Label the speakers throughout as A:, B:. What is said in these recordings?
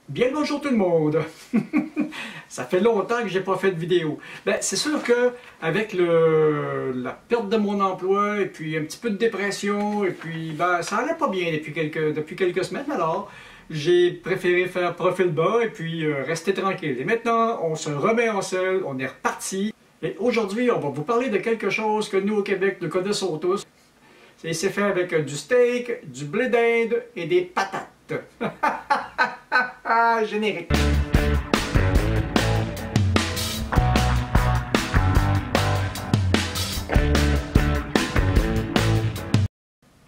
A: Bien le bonjour tout le monde! Ça fait longtemps que j'ai pas fait de vidéo. Ben, c'est sûr que avec la perte de mon emploi et puis un petit peu de dépression et puis ben, ça allait pas bien depuis quelques semaines, alors j'ai préféré faire profil bas et puis rester tranquille. Et maintenant, on se remet en selle, on est reparti. Et aujourd'hui, on va vous parler de quelque chose que nous au Québec, nous connaissons tous. C'est fait avec du steak, du blé d'Inde et des patates. Générique.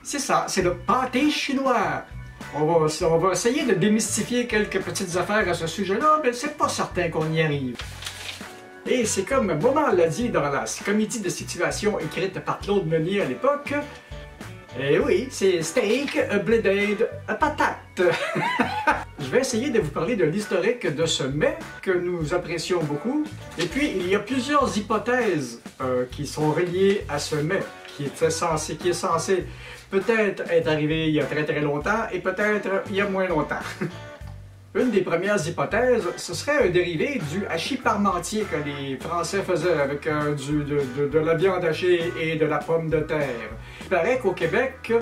A: C'est ça, c'est le pâté chinois. On va essayer de démystifier quelques petites affaires à ce sujet-là, mais c'est pas certain qu'on y arrive. Et c'est comme Beaumont l'a dit dans la comédie de situation écrite par Claude Meunier à l'époque. Eh oui, c'est steak, blé d'Inde, patate. Je vais essayer de vous parler de l'historique de ce mets que nous apprécions beaucoup. Et puis, il y a plusieurs hypothèses qui sont reliées à ce mets, qui est censé peut-être être arrivé il y a très longtemps et peut-être il y a moins longtemps. Une des premières hypothèses, ce serait un dérivé du hachis parmentier que les Français faisaient avec de la viande hachée et de la pomme de terre. Il paraît qu'au Québec,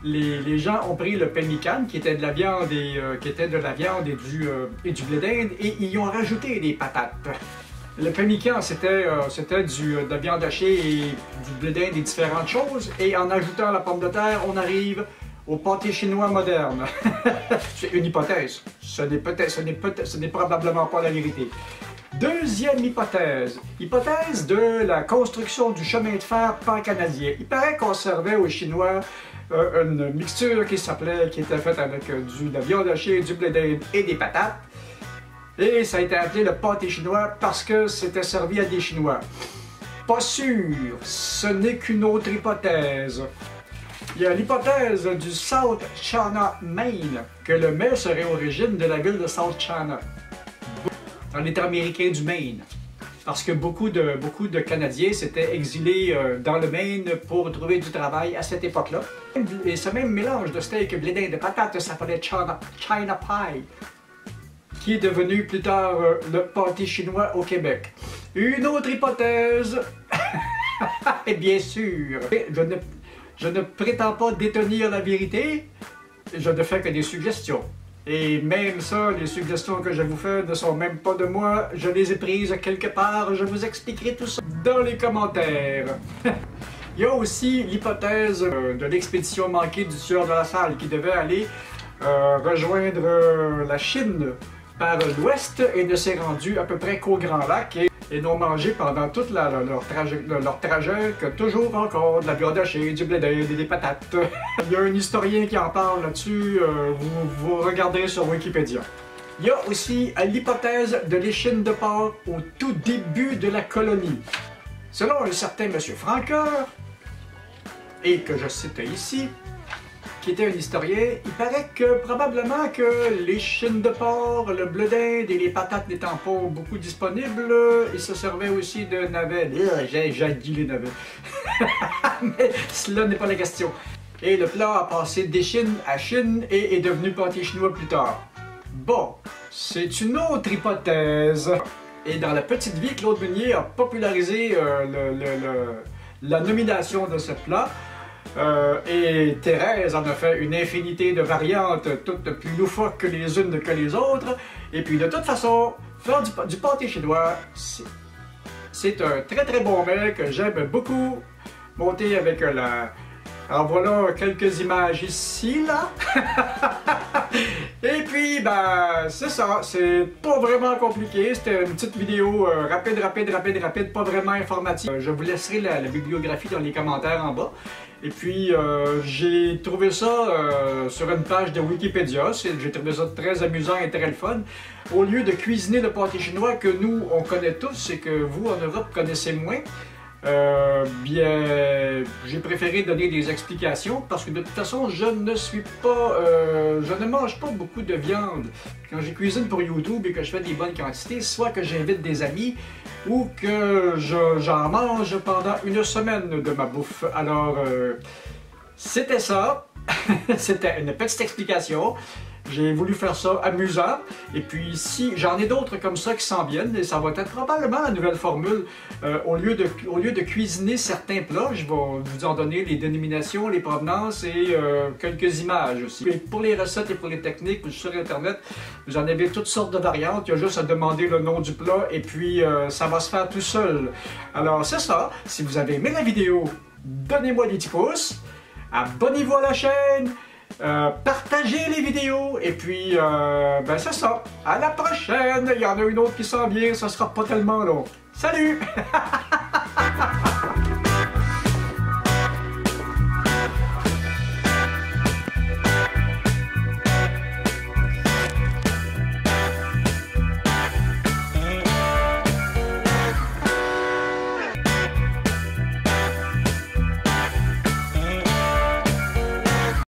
A: les gens ont pris le pemmican, qui était de la viande et du blé d'Inde, et ils y ont rajouté des patates. Le pemmican, c'était de la viande hachée et du blé d'Inde et différentes choses, et en ajoutant la pomme de terre, on arrive au pâté chinois moderne. C'est une hypothèse. Ce n'est probablement pas la vérité. Deuxième hypothèse. Hypothèse de la construction du chemin de fer pan-canadien. Il paraît qu'on servait aux Chinois une mixture qui était faite avec de la viande hachée, du blé d'Inde et des patates. Et ça a été appelé le pâté chinois parce que c'était servi à des Chinois. Pas sûr. Ce n'est qu'une autre hypothèse. Il y a l'hypothèse du South China, Maine, que le mets serait origine de la ville de South China, dans l'État américain du Maine. Parce que beaucoup de Canadiens s'étaient exilés dans le Maine pour trouver du travail à cette époque-là. Et ce même mélange de steak, blé d'Inde, de patates s'appelait China Pie, qui est devenu plus tard le pâté chinois au Québec. Une autre hypothèse, et bien sûr, je ne prétends pas détenir la vérité, je ne fais que des suggestions. Et même ça, les suggestions que je vous fais ne sont même pas de moi, je les ai prises quelque part, je vous expliquerai tout ça dans les commentaires. Il y a aussi l'hypothèse de l'expédition manquée du Sieur de la Salle qui devait aller rejoindre la Chine par l'ouest et ne s'est rendu à peu près qu'au Grand Lac et n'ont mangé pendant tout leur trajet que toujours encore de la viande hachée, du blé d'Inde et des patates. Il y a un historien qui en parle là-dessus, vous regarderez sur Wikipédia. Il y a aussi l'hypothèse de l'échine de porc au tout début de la colonie. Selon un certain M. Francoeur, et que je cite ici, qui était un historien, il paraît que probablement que les chines de porc, le blé d'Inde et les patates n'étant pas beaucoup disponibles, ils se servaient aussi de navets. J'ai dit les navets. Mais cela n'est pas la question. Et le plat a passé d'échine à Chine et est devenu pâté chinois plus tard. Bon, c'est une autre hypothèse. Et dans la petite vie, Claude Meunier a popularisé la nomination de ce plat. Et Thérèse en a fait une infinité de variantes, toutes plus loufoques que les unes que les autres. Et puis de toute façon, faire du pâté chinois, c'est un très bon mets que j'aime beaucoup. Monté avec Alors voilà quelques images ici, là. Et puis, ben, c'est ça, c'est pas vraiment compliqué. C'était une petite vidéo rapide, pas vraiment informative. Je vous laisserai la bibliographie dans les commentaires en bas. Et puis, j'ai trouvé ça sur une page de Wikipédia. J'ai trouvé ça très amusant et très fun. Au lieu de cuisiner le pâté chinois que nous, on connaît tous et que vous, en Europe, connaissez moins, bien, j'ai préféré donner des explications parce que de toute façon, je ne mange pas beaucoup de viande. Quand je cuisine pour YouTube et que je fais des bonnes quantités, soit que j'invite des amis ou que j'en mange pendant une semaine de ma bouffe. Alors, c'était ça. C'était une petite explication. J'ai voulu faire ça amusant. Et puis, si j'en ai d'autres comme ça qui s'en viennent, et ça va être probablement la nouvelle formule. Au lieu de cuisiner certains plats, je vais vous en donner les dénominations, les provenances et quelques images aussi. Et pour les recettes et pour les techniques, sur Internet, vous en avez toutes sortes de variantes. Il y a juste à demander le nom du plat et puis ça va se faire tout seul. Alors, c'est ça. Si vous avez aimé la vidéo, donnez-moi des petits pouces. Abonnez-vous à la chaîne. Partagez les vidéos et puis ben c'est ça, à la prochaine, il y en a une autre qui s'en vient, ça sera pas tellement long. Salut!